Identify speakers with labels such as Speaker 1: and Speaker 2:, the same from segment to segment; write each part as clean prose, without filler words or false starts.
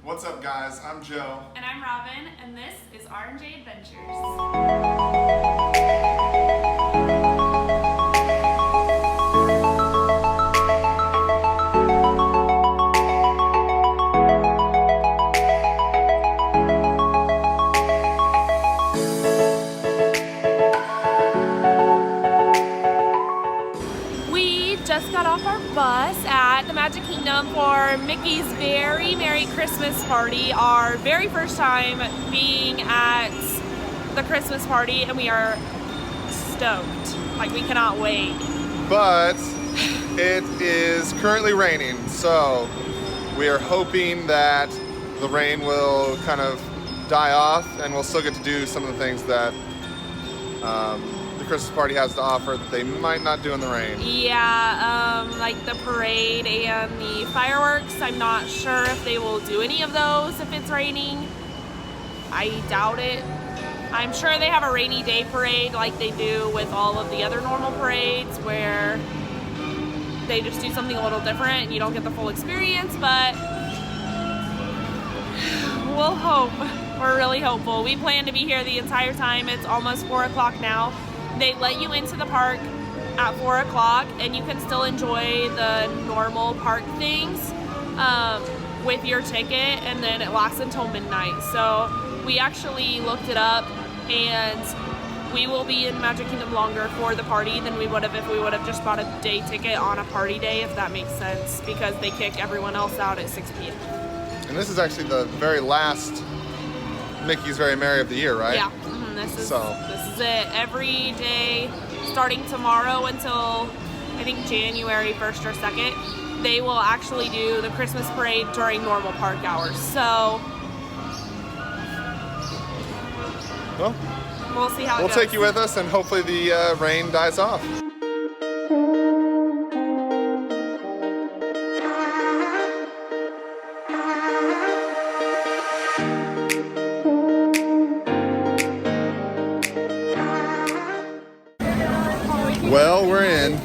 Speaker 1: What's up, guys? I'm Joe.
Speaker 2: And I'm Robin, and this is R&J Adventures. Just got off our bus at the Magic Kingdom for Mickey's Very Merry Christmas Party, our very first time being at the Christmas party, and we are stoked. Like, we cannot wait.
Speaker 1: But it is currently raining, so we are hoping that the rain will kind of die off and we'll still get to do some of the things that the Christmas party has to offer that they might not do in the rain.
Speaker 2: Yeah, like the parade and the fireworks. I'm not sure if they will do any of those if it's raining. I doubt it. I'm sure they have a rainy day parade like they do with all of the other normal parades where they just do something a little different and you don't get the full experience, but we'll hope. We're really hopeful. We plan to be here the entire time. It's almost 4 o'clock now. They let you into the park at 4 o'clock and you can still enjoy the normal park things with your ticket, and then it lasts until midnight. So we actually looked it up and we will be in Magic Kingdom longer for the party than we would have if we would have just bought a day ticket on a party day, if that makes sense, because they kick everyone else out at 6 p.m.
Speaker 1: And this is actually the very last Mickey's Very Merry of the year, right?
Speaker 2: Yeah, this is it. Every day, starting tomorrow until I think January 1st or 2nd, they will actually do the Christmas parade during normal park hours. So,
Speaker 1: well,
Speaker 2: we'll see how it goes.
Speaker 1: We'll take you with us, and hopefully the rain dies off. Well, we're in.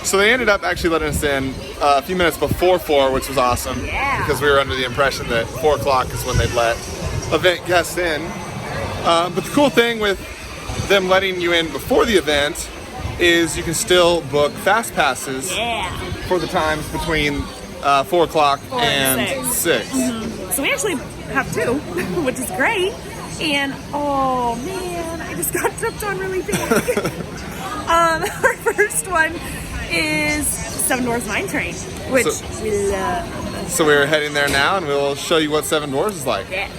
Speaker 1: So they ended up actually letting us in a few minutes before 4, which was awesome.
Speaker 2: Yeah.
Speaker 1: Because we were under the impression that 4 o'clock is when they'd let event guests in. But the cool thing with them letting you in before the event is you can still book fast passes for the times between 4 o'clock and 6.
Speaker 2: Mm-hmm. So we actually have 2, which is great. And oh man, I just got tripped on really big. Our first one is Seven Dwarfs Mine Train, which we love.
Speaker 1: So we're heading there now, and we'll show you what Seven Dwarfs is like.
Speaker 2: Yeah.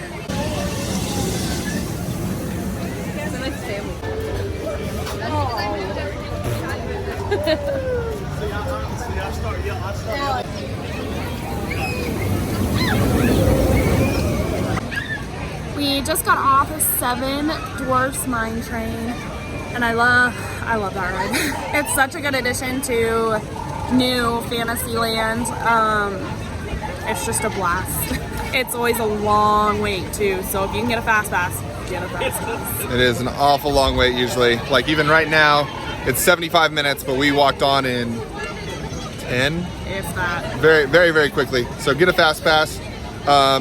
Speaker 2: We just got off of Seven Dwarfs Mine Train, and I love that ride. It's such a good addition to New Fantasyland. It's just a blast. It's always a long wait too, so if you can get a fast pass, get a fast pass.
Speaker 1: It is an awful long wait usually. Like even right now, it's 75 minutes, but we walked on in 10.
Speaker 2: If that.
Speaker 1: Very, very, very quickly. So get a fast pass.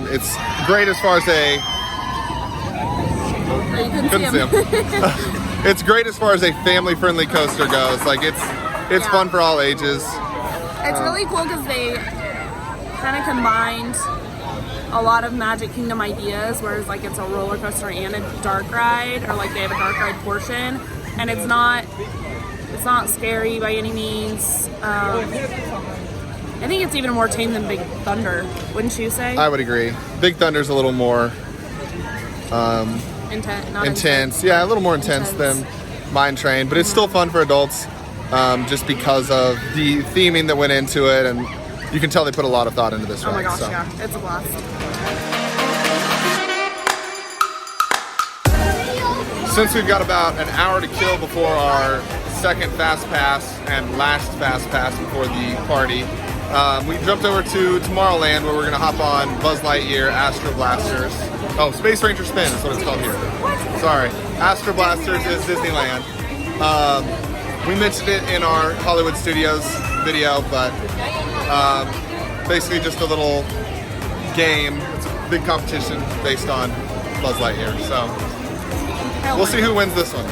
Speaker 1: It's great as far as a.
Speaker 2: Oh, you couldn't see him.
Speaker 1: It's great as far as a family-friendly coaster goes. Like it's fun for all ages.
Speaker 2: It's really cool because they kind of combined a lot of Magic Kingdom ideas, whereas like it's a roller coaster and a dark ride, or like they have a dark ride portion, and it's not scary by any means. I think it's even more tame than Big Thunder, wouldn't you say?
Speaker 1: I would agree. Big Thunder's a little more intense. Yeah, a little more intense than Mine Train, but it's still fun for adults, just because of the theming that went into it, and you can tell they put a lot of thought into this ride.
Speaker 2: Oh my gosh, yeah, it's a blast.
Speaker 1: Since we've got about an hour to kill before our second fast pass and last fast pass before the party, We jumped over to Tomorrowland where we're gonna hop on Buzz Lightyear Astro Blasters. Oh, Space Ranger Spin is what it's called here. Sorry, Astro Blasters is Disneyland. We mentioned it in our Hollywood Studios video, but basically just a little game. It's a big competition based on Buzz Lightyear. So we'll see who wins this one.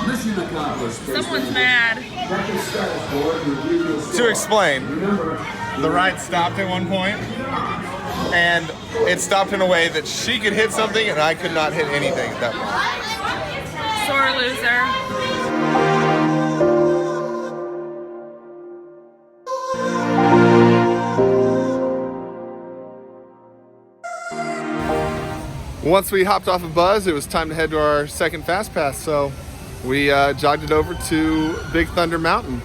Speaker 3: Mission accomplished.
Speaker 2: Someone's mad.
Speaker 1: To explain, the ride stopped at one point, and it stopped in a way that she could hit something and I could not hit anything at that point.
Speaker 2: Sore loser.
Speaker 1: Once we hopped off of Buzz, it was time to head to our second Fast Pass, so we jogged it over to Big Thunder Mountain.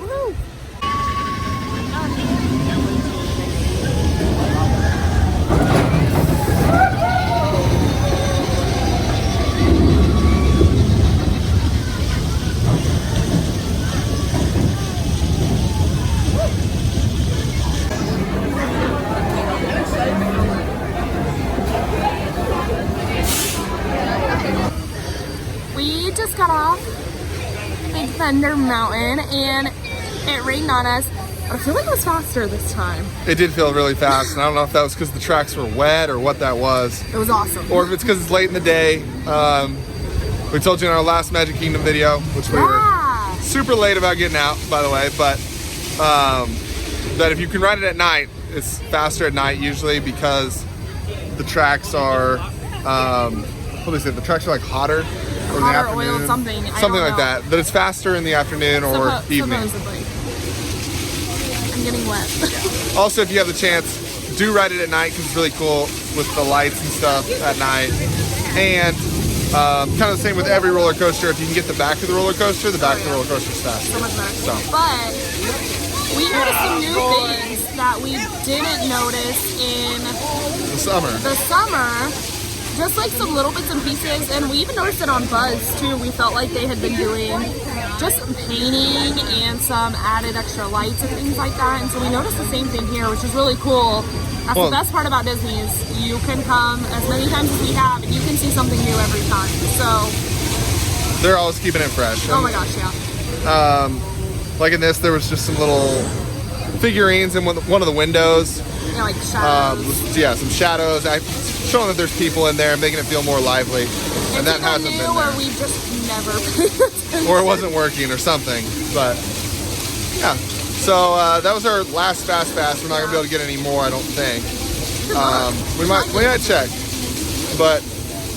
Speaker 2: We just got off Big Thunder Mountain and it rained on us, but I feel like it was faster this time.
Speaker 1: It did feel really fast, and I don't know if that was because the tracks were wet or what that was,
Speaker 2: It was awesome.
Speaker 1: or if it's because it's late in the day. We told you in our last Magic Kingdom video, which we were
Speaker 2: Yeah.
Speaker 1: super late about getting out, by the way, but that if you can ride it at night, it's faster at night usually because the tracks are, what do they say, the tracks are like hotter? Or in the
Speaker 2: Hotter
Speaker 1: afternoon.
Speaker 2: oil, something. I
Speaker 1: Something
Speaker 2: don't
Speaker 1: like
Speaker 2: know.
Speaker 1: that. That it's faster in the afternoon or evening.
Speaker 2: Supposedly. I'm getting wet.
Speaker 1: Also, if you have the chance, do ride it at night because it's really cool with the lights and stuff at night. And kind of the same with every roller coaster. If you can get the back of the roller coaster, the back of the roller coaster is faster.
Speaker 2: So much better.
Speaker 1: So.
Speaker 2: But we noticed some new things that we didn't notice in
Speaker 1: The summer.
Speaker 2: the summer. Just like some little bits and pieces, and we even noticed it on Buzz too. We felt like they had been doing just some painting and some added extra lights and things like that. And so we noticed the same thing here, which is really cool. That's
Speaker 1: Well-
Speaker 2: the best part about Disney is you can come as many times as we have, and you can see something new every time. So,
Speaker 1: They're always keeping it fresh.
Speaker 2: oh my gosh, yeah.
Speaker 1: Like in this, there was just some little figurines in one of the windows.
Speaker 2: Yeah, like shadows.
Speaker 1: Yeah, some shadows. Showing that there's people in there, making it feel more lively. And that
Speaker 2: people
Speaker 1: hasn't
Speaker 2: new
Speaker 1: been
Speaker 2: or
Speaker 1: there.
Speaker 2: we just never paid attention.
Speaker 1: Or it wasn't working or something. But yeah. So that was our last Fast Pass. We're not gonna be able to get any more, I don't think. We might check. But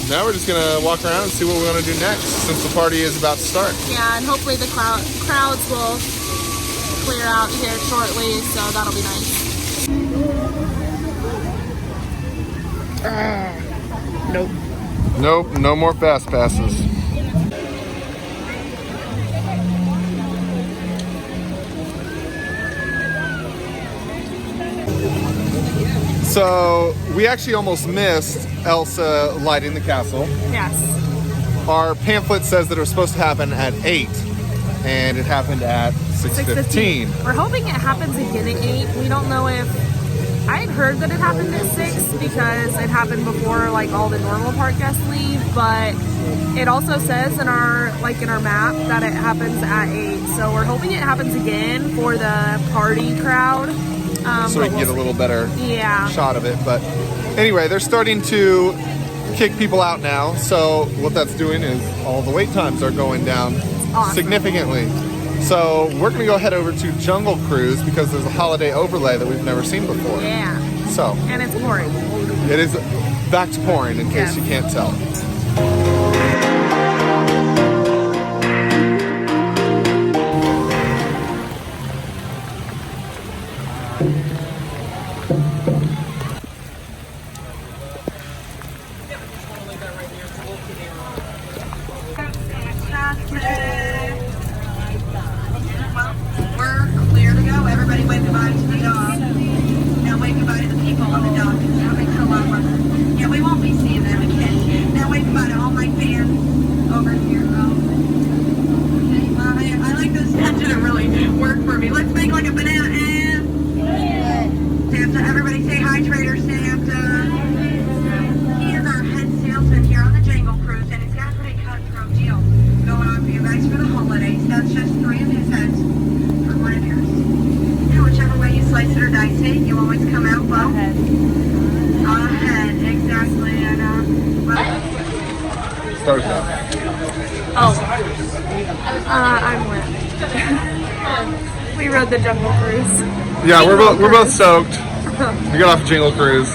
Speaker 1: now we're just gonna walk around and see what we want to do next since the party is about to start.
Speaker 2: Yeah, and hopefully the crowds will clear out here shortly, so that'll be nice.
Speaker 1: Nope, no more Fast Passes. So we actually almost missed Elsa lighting the castle.
Speaker 2: Yes.
Speaker 1: Our pamphlet says that it was supposed to happen at 8, and it happened at 6:15.
Speaker 2: We're hoping it happens again at 8. We don't know if... I had heard that it happened at 6 because it happened before like all the normal park guests leave, but it also says in our map that it happens at 8. So we're hoping it happens again for the party crowd.
Speaker 1: So we can get a little better
Speaker 2: Yeah.
Speaker 1: shot of it. But anyway, they're starting to kick people out now. So what that's doing is all the wait times are going down
Speaker 2: Awesome.
Speaker 1: significantly. So we're gonna go head over to Jungle Cruise because there's a holiday overlay that we've never seen before.
Speaker 2: Yeah.
Speaker 1: So
Speaker 2: And it's pouring.
Speaker 1: it is back to pouring in case
Speaker 2: Yeah.
Speaker 1: you can't tell.
Speaker 3: that's just 3 of his heads for one of yours. And whichever way you slice it or dice it, you always come out well. Ahead, exactly. And
Speaker 1: Start now.
Speaker 2: Oh. I'm wet. We rode the Jungle Cruise.
Speaker 1: Yeah, we're both stoked. We got off a Jingle Cruise.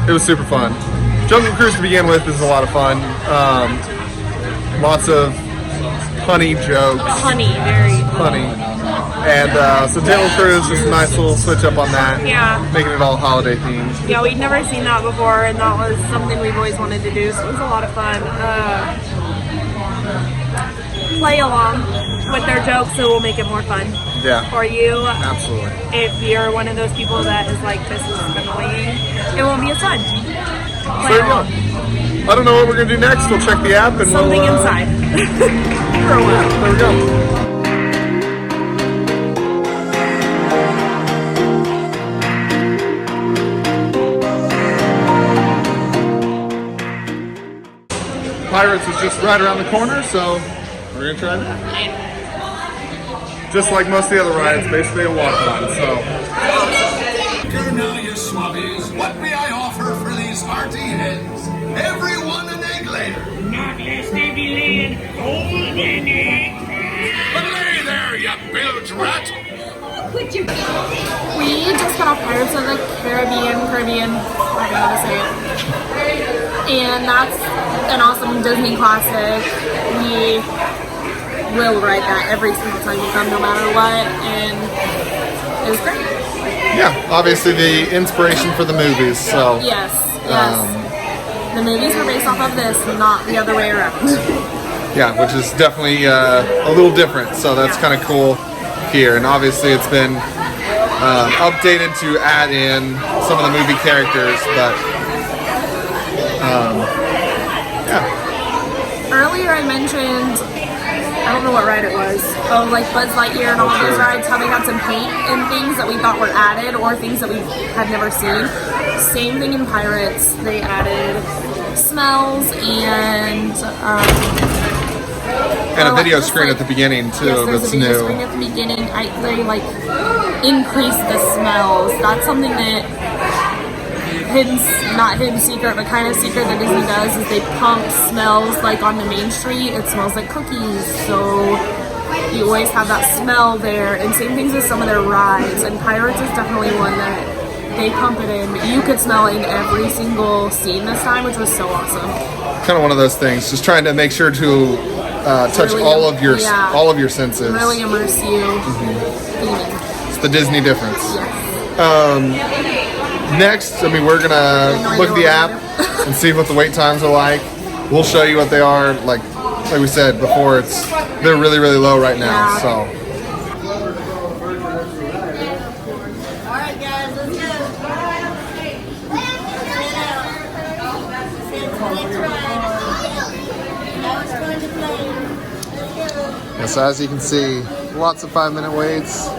Speaker 1: It was super fun. Jungle Cruise to begin with is a lot of fun. Lots of punny jokes.
Speaker 2: Funny, very.
Speaker 1: Funny. And so Jingle Cruise is a nice little switch up on that.
Speaker 2: Yeah.
Speaker 1: Making it all holiday themed.
Speaker 2: Yeah, we'd never seen that before, and that was something we've always wanted to do, so it was a lot of fun. Play along with their jokes, so we'll make it more fun
Speaker 1: Yeah.
Speaker 2: for you.
Speaker 1: Absolutely.
Speaker 2: If you're one of those people that is like, this is annoying, it won't be as fun.
Speaker 1: So
Speaker 2: Play
Speaker 1: there you go.
Speaker 2: along.
Speaker 1: I don't know what we're gonna do next. We'll check the app and
Speaker 2: Something
Speaker 1: we'll
Speaker 2: inside. For a while.
Speaker 1: There we go. Pirates is just right around the corner, so we're gonna try that. Just like most of the other rides, basically a walk-on. So
Speaker 4: Now, you swabbies, what may I offer for these hearty heads? Everyone an egg layer.
Speaker 5: Not lest they be laying golden eggs.
Speaker 4: But lay there, you bilge rat.
Speaker 2: We just got off Pirates of the Caribbean, I don't know how to say it. And that's an awesome Disney classic. We will ride that every single time we come, no matter what, and it was great.
Speaker 1: yeah, obviously the inspiration for the movies. So
Speaker 2: Yes. The movies were based off of this, not the other way around.
Speaker 1: yeah, which is definitely a little different. So that's kind of cool here, and obviously it's been updated to add in some of the movie characters, but yeah.
Speaker 2: Earlier I mentioned, I don't know what ride it was, like Buzz Lightyear and all of those rides, how they had some paint and things that we thought were added or things that we had never seen. Same thing in Pirates. They added smells and
Speaker 1: And a video screen at the beginning too.
Speaker 2: yes, there's
Speaker 1: that's
Speaker 2: a video
Speaker 1: new.
Speaker 2: screen at the beginning. They like increase the smells. That's something that not hidden secret, but kind of secret that Disney does is they pump smells like on the main street. It smells like cookies, so you always have that smell there. And same things with some of their rides. And Pirates is definitely one that they pump it in. You could smell it in every single scene this time, which was so awesome.
Speaker 1: Kind of one of those things. Just trying to make sure to touch
Speaker 2: Really,
Speaker 1: all of your
Speaker 2: yeah.
Speaker 1: all of your senses.
Speaker 2: Really immerse you.
Speaker 1: It's the Disney difference.
Speaker 2: Yes.
Speaker 1: Next, I mean, we're gonna look at the app and see what the wait times are like. We'll show you what they are. Like we said before, they're really low right now.
Speaker 2: Yeah.
Speaker 1: So
Speaker 6: Alright guys, let's go. Now it's going to play. Let's go.
Speaker 1: yeah, so as you can see, lots of 5-minute waits.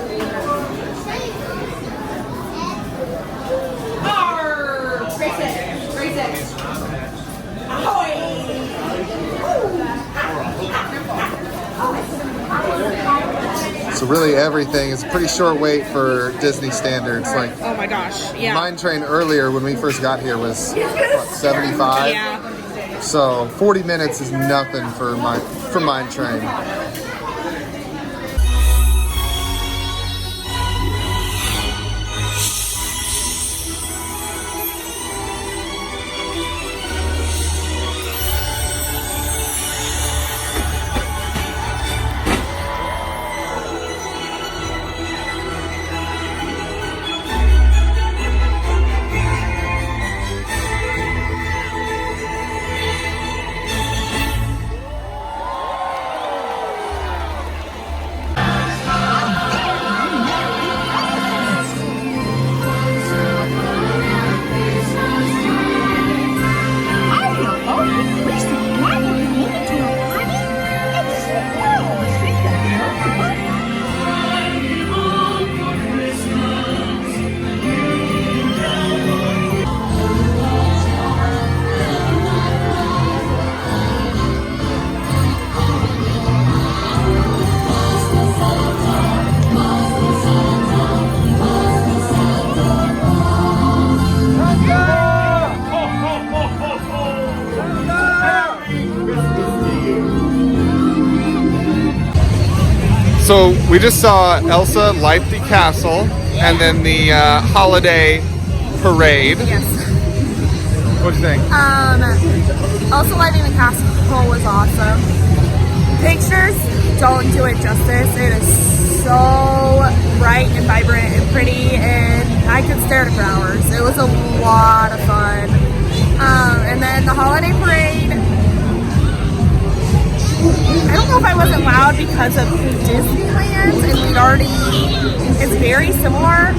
Speaker 1: So really everything is a pretty short wait for Disney standards. Like
Speaker 2: Oh my gosh. Yeah.
Speaker 1: Mine Train earlier when we first got here was what, 75.
Speaker 2: Yeah.
Speaker 1: So 40 minutes is nothing for Mine Train. So we just saw Elsa light the castle and then the holiday parade.
Speaker 2: Yes.
Speaker 1: What'd you think?
Speaker 2: Also lighting the castle was awesome. Pictures don't do it justice. It is so bright and vibrant and pretty, and I could stare at it for hours. It was a lot of fun. And then the holiday parade, I don't know if I wasn't loud because of Disneyland, and we'd already, it's very similar.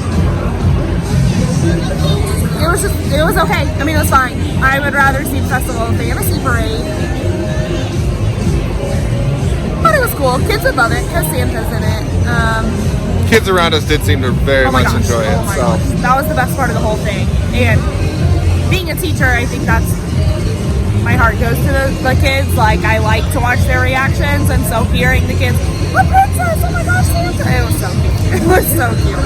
Speaker 2: It was okay. I mean, it was fine. I would rather see the Festival of Fantasy parade. But it was cool. Kids would love it because Santa's in it.
Speaker 1: Kids around us did seem to very much enjoy it. So
Speaker 2: Gosh. That was the best part of the whole thing. And being a teacher, I think that's, my heart goes to the kids. Like, I like to watch their reactions, and so hearing the kids, "A princess! Oh my gosh, Santa!" It was so cute. It was so cute.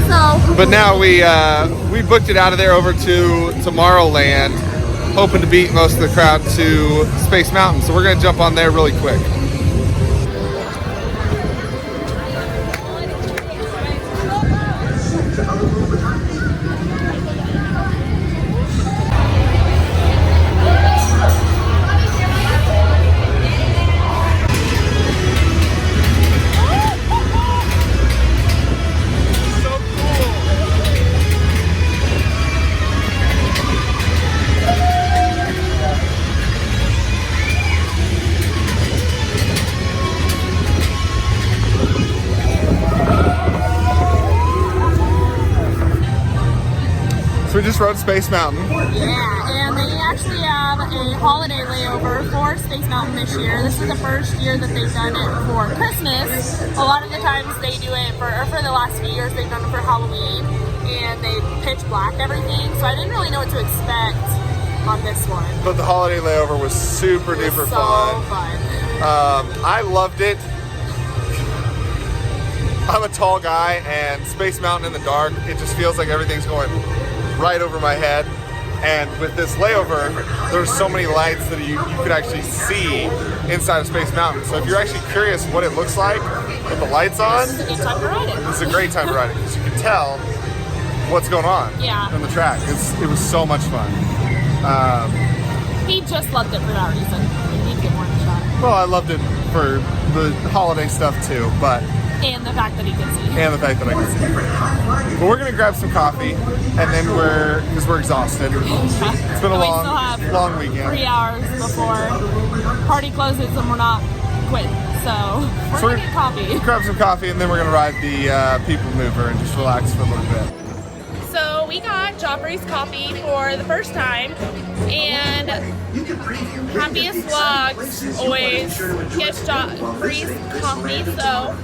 Speaker 2: So,
Speaker 1: but now we booked it out of there over to Tomorrowland, hoping to beat most of the crowd to Space Mountain. So we're gonna jump on there really quick. So we just rode Space Mountain.
Speaker 2: yeah, and they actually have a holiday layover for Space Mountain this year. This is the first year that they've done it for Christmas. A lot of the times they do it for the last few years, they've done it for Halloween, and they pitch black everything. So I didn't really know what to expect on this one.
Speaker 1: But the holiday layover was super duper
Speaker 2: So fun.
Speaker 1: I loved it. I'm a tall guy, and Space Mountain in the dark, it just feels like everything's going right over my head. And with this layover, there's so many lights that you could actually see inside of Space Mountain. So if you're actually curious what it looks like with the lights on,
Speaker 2: It's a good time to ride it.
Speaker 1: it's a great time to ride it because you can tell what's going on
Speaker 2: Yeah.
Speaker 1: on the track. It was so much fun.
Speaker 2: He just loved it for that reason. He'd get more than a shot.
Speaker 1: Well, I loved it for the holiday stuff too, but
Speaker 2: And the fact that he could see.
Speaker 1: and the fact that I can see. But we're gonna grab some coffee, and then because we're exhausted. It's been a
Speaker 2: And we still have
Speaker 1: long weekend.
Speaker 2: 3 hours before party closes and we're not quitting. So we're gonna get coffee.
Speaker 1: Grab some coffee, and then we're gonna ride the People Mover and just relax for a little bit.
Speaker 2: So we got Joffrey's coffee for the first time, and Happiest Vlogs always gets Joffrey's coffee. So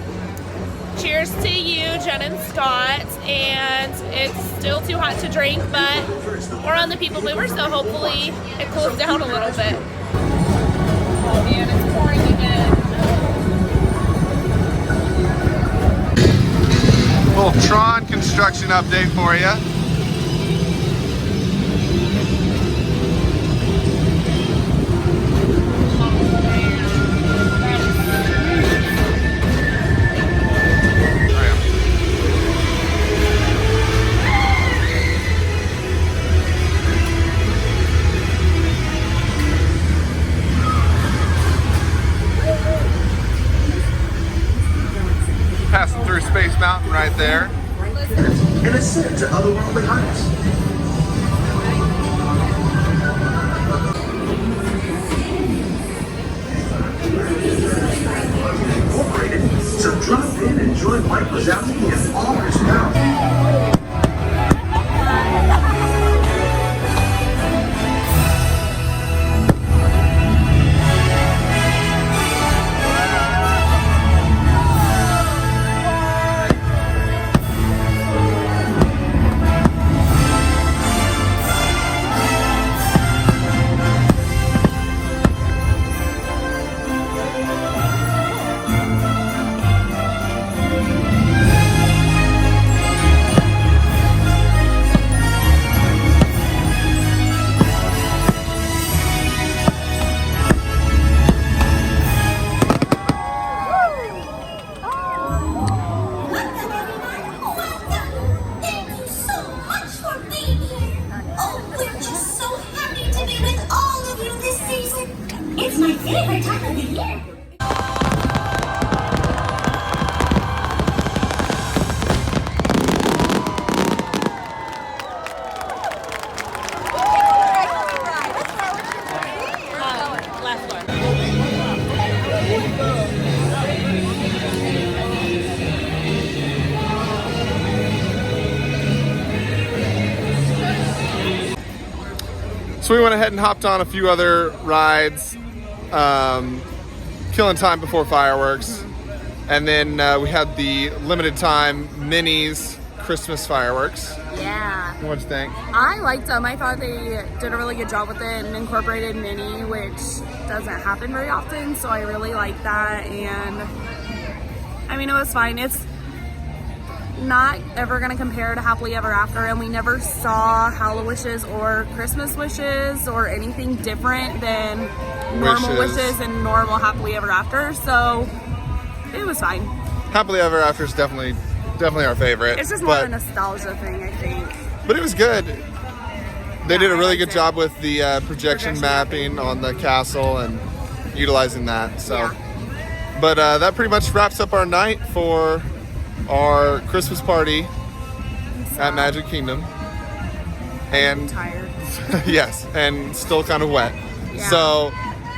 Speaker 2: cheers to you, Jen and Scott. And it's still too hot to drink, but we're on the People Mover, so hopefully it cools down a little bit. Oh man, it's pouring again.
Speaker 1: Little Tron construction update for you. Passing through Space Mountain right there.
Speaker 4: And ascend to otherworldly heights. Incorporated, so drop in and join Mike Wazowski in all his power.
Speaker 1: So we went ahead and hopped on a few other rides, killing time before fireworks. And then we had the limited time minis Christmas fireworks.
Speaker 2: Yeah.
Speaker 1: What'd you think?
Speaker 2: I liked them. I thought they did a really good job with it and incorporated mini, which doesn't happen very often. So I really liked that. And I mean, it was fine. It's not ever going to compare to Happily Ever After. And we never saw Hallowishes or Christmas wishes or anything different than normal wishes and normal Happily Ever After. So it was fine.
Speaker 1: Happily Ever After is definitely our favorite.
Speaker 2: It's just more of a nostalgia thing, I think.
Speaker 1: But it was good. They did a really good
Speaker 2: liked it.
Speaker 1: job with the projection mapping on the castle and utilizing that. So,
Speaker 2: Yeah.
Speaker 1: But that pretty much wraps up our night for our Christmas party at Magic Kingdom. And
Speaker 2: Tired.
Speaker 1: yes, and still kind of wet.
Speaker 2: Yeah.
Speaker 1: So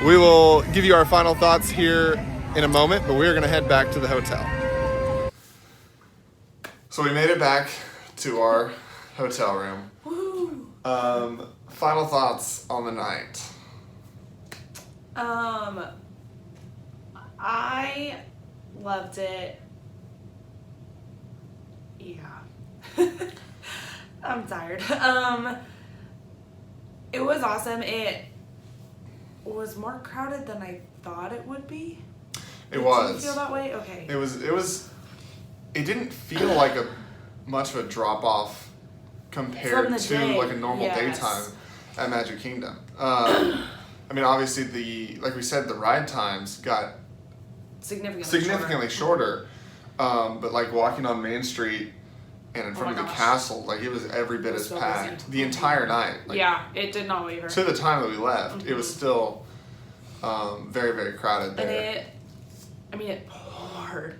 Speaker 1: we will give you our final thoughts here in a moment, but we're going to head back to the hotel. So we made it back to our hotel room.
Speaker 2: Woo.
Speaker 1: Final thoughts on the night.
Speaker 2: I loved it. Yeah. I'm tired. It was awesome. It was more crowded than I thought it would be.
Speaker 1: It was.
Speaker 2: Did you feel that way? Okay.
Speaker 1: It didn't feel like much of a drop off compared
Speaker 2: From the
Speaker 1: to
Speaker 2: day,
Speaker 1: like a normal
Speaker 2: yes.
Speaker 1: daytime at Magic Kingdom. I mean, obviously like we said, the ride times got significantly shorter. But like walking on Main Street and in front of the
Speaker 2: gosh.
Speaker 1: castle, like it was every bit
Speaker 2: It was
Speaker 1: as
Speaker 2: so
Speaker 1: packed
Speaker 2: busy.
Speaker 1: the entire night. Like,
Speaker 2: Yeah, it did not waver.
Speaker 1: to the time that we left, it was still very, very crowded
Speaker 2: And
Speaker 1: there.
Speaker 2: it poured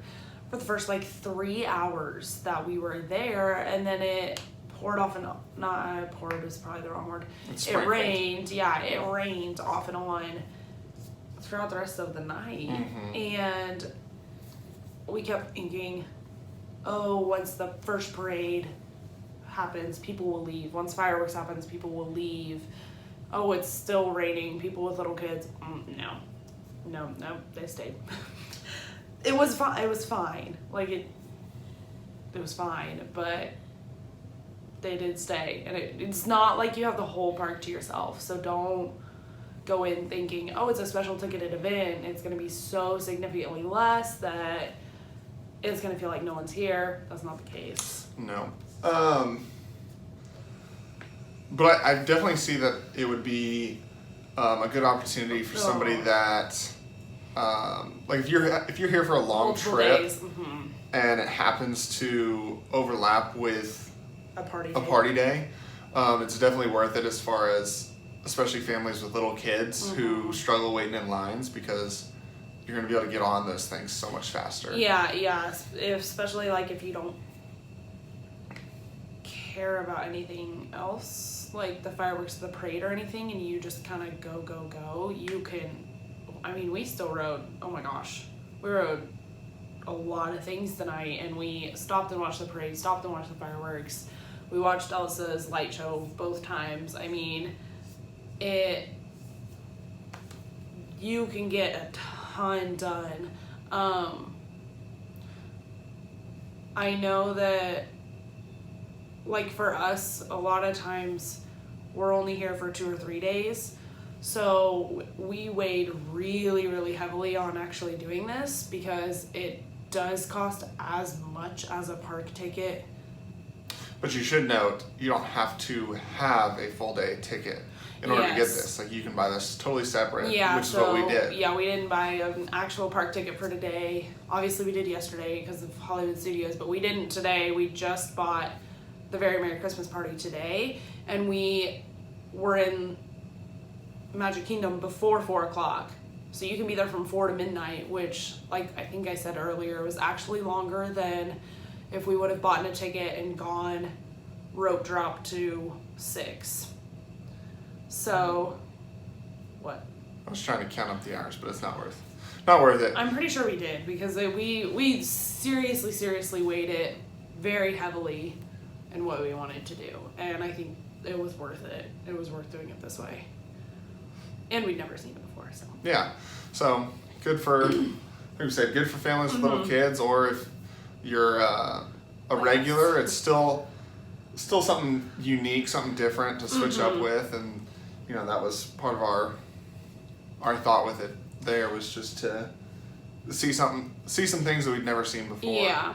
Speaker 2: for the first like 3 hours that we were there, and then it poured off and on. Not poured is probably the wrong word. It
Speaker 1: sprinkled.
Speaker 2: rained. Yeah, it rained off and on throughout the rest of the night, and we kept thinking, oh, once the first parade happens, people will leave. Once fireworks happens, people will leave. Oh, it's still raining. People with little kids. No, they stayed. It was fine. It was fine. Like it was fine, but they did stay, and it's not like you have the whole park to yourself. So don't go in thinking, oh, it's a special ticketed event. It's going to be so significantly less that it's going to feel like no one's here. That's not the case.
Speaker 1: No. But I definitely see that it would be a good opportunity for somebody that, like if you're here for a long
Speaker 2: Multiple
Speaker 1: trip
Speaker 2: days.
Speaker 1: and it happens to overlap with
Speaker 2: A party.
Speaker 1: a party day, it's definitely worth it as far as especially families with little kids who struggle waiting in lines, because you're going to be able to get on those things so much faster.
Speaker 2: Yeah, especially like if you don't care about anything else, like the fireworks, the parade or anything, and you just kind of go, you can, I mean, we still rode, oh my gosh, we rode a lot of things tonight, and we stopped and watched the parade, stopped and watched the fireworks. We watched Elsa's light show both times. I mean, you can get a ton done. I know that, like for us, a lot of times we're only here for 2 or 3 days. So we weighed really, really heavily on actually doing this, because it does cost as much as a park ticket.
Speaker 1: But you should note, you don't have to have a full day ticket in order to get
Speaker 2: Yes.
Speaker 1: this. Like you can buy this totally separate,
Speaker 2: Yeah,
Speaker 1: which is what we did.
Speaker 2: Yeah, we didn't buy an actual park ticket for today. Obviously, we did yesterday because of Hollywood Studios, but we didn't today. We just bought the Very Merry Christmas Party today, and we were in Magic Kingdom before 4 o'clock. So you can be there from 4 to midnight, which, like I think I said earlier, was actually longer than if we would have bought a ticket and gone rope drop to 6. So, what?
Speaker 1: I was trying to count up the hours, but it's not worth it.
Speaker 2: I'm pretty sure we did, because we seriously weighed it very heavily in what we wanted to do, and I think it was worth it. It was worth doing it this way. And we'd never seen it before, so.
Speaker 1: Yeah. So good for, like we said, good for families with little kids, or if you're a regular, it's still something unique, something different to switch up with, and you know that was part of our thought with it. There was just to see some things that we'd never seen before.
Speaker 2: Yeah.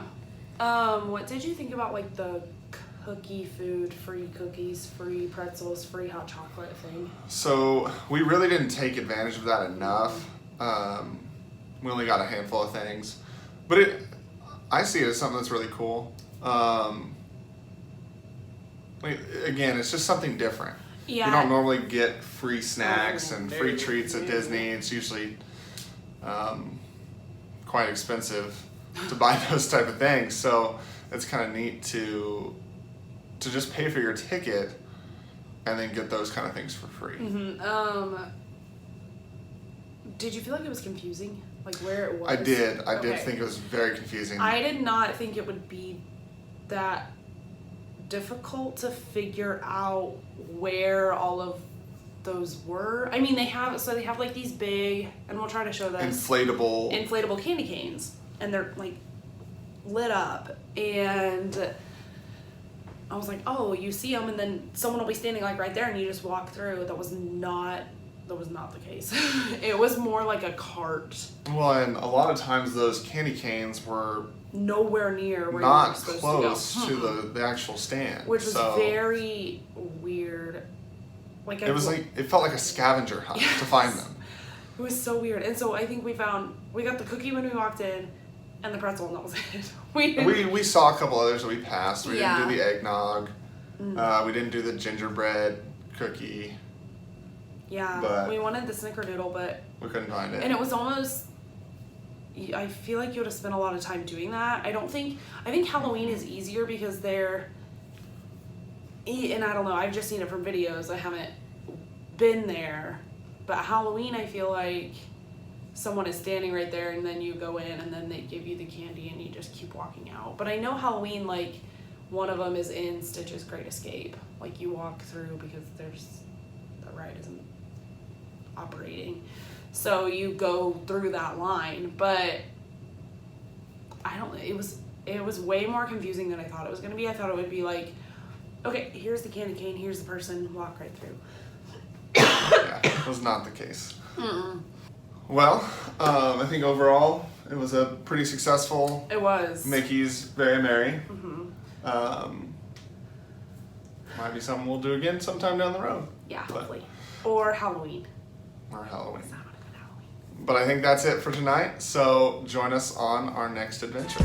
Speaker 2: What did you think about like the cookie food, free cookies, free pretzels, free hot chocolate thing?
Speaker 1: So we really didn't take advantage of that enough. We only got a handful of things, but I see it as something that's really cool. Again, it's just something different.
Speaker 2: Yeah.
Speaker 1: You don't normally get free snacks and free
Speaker 2: very
Speaker 1: treats at
Speaker 2: new.
Speaker 1: Disney. It's usually quite expensive to buy those type of things. So it's kind of neat to just pay for your ticket and then get those kind of things for free.
Speaker 2: Did you feel like it was confusing? Like where it was?
Speaker 1: I did
Speaker 2: Okay.
Speaker 1: think it was very confusing.
Speaker 2: I did not think it would be that difficult to figure out where all of those were. I mean, they have like these big, and we'll try to show this, inflatable candy canes, and they're like lit up, and I was like, oh, you see them, and then someone will be standing like right there, and you just walk through. That was not the case. It was more like a cart.
Speaker 1: Well, and a lot of times those candy canes were
Speaker 2: Nowhere near where you
Speaker 1: not
Speaker 2: were supposed
Speaker 1: close
Speaker 2: to go.
Speaker 1: to the actual stand,
Speaker 2: Which was
Speaker 1: so
Speaker 2: very weird. Like
Speaker 1: it felt like a scavenger hunt to find them.
Speaker 2: It was so weird. And so I think we got the cookie when we walked in, and the pretzel, and that was it.
Speaker 1: We saw a couple others that we passed. We
Speaker 2: Yeah.
Speaker 1: didn't do the eggnog. We didn't do the gingerbread cookie.
Speaker 2: Yeah,
Speaker 1: but
Speaker 2: we wanted the snickerdoodle, but
Speaker 1: we couldn't find it.
Speaker 2: and it was almost. I feel like you would have spent a lot of time doing that. I think Halloween is easier because they're. And I don't know. I've just seen it from videos. I haven't been there, but Halloween, I feel like someone is standing right there, and then you go in, and then they give you the candy, and you just keep walking out. But I know Halloween, like one of them is in Stitch's Great Escape. Like you walk through because the ride isn't operating, so you go through that line. But I don't. It was way more confusing than I thought it was gonna be. I thought it would be like, okay, here's the candy cane, here's the person, walk right through.
Speaker 1: Yeah, it was not the case. Well, I think overall it was a pretty successful.
Speaker 2: It was.
Speaker 1: Mickey's Very Merry. Might be something we'll do again sometime down the road.
Speaker 2: Yeah,
Speaker 1: But-
Speaker 2: hopefully. Or Halloween.
Speaker 1: Or Halloween.
Speaker 2: I want to go to Halloween.
Speaker 1: But I think that's it for tonight. So join us on our next adventure.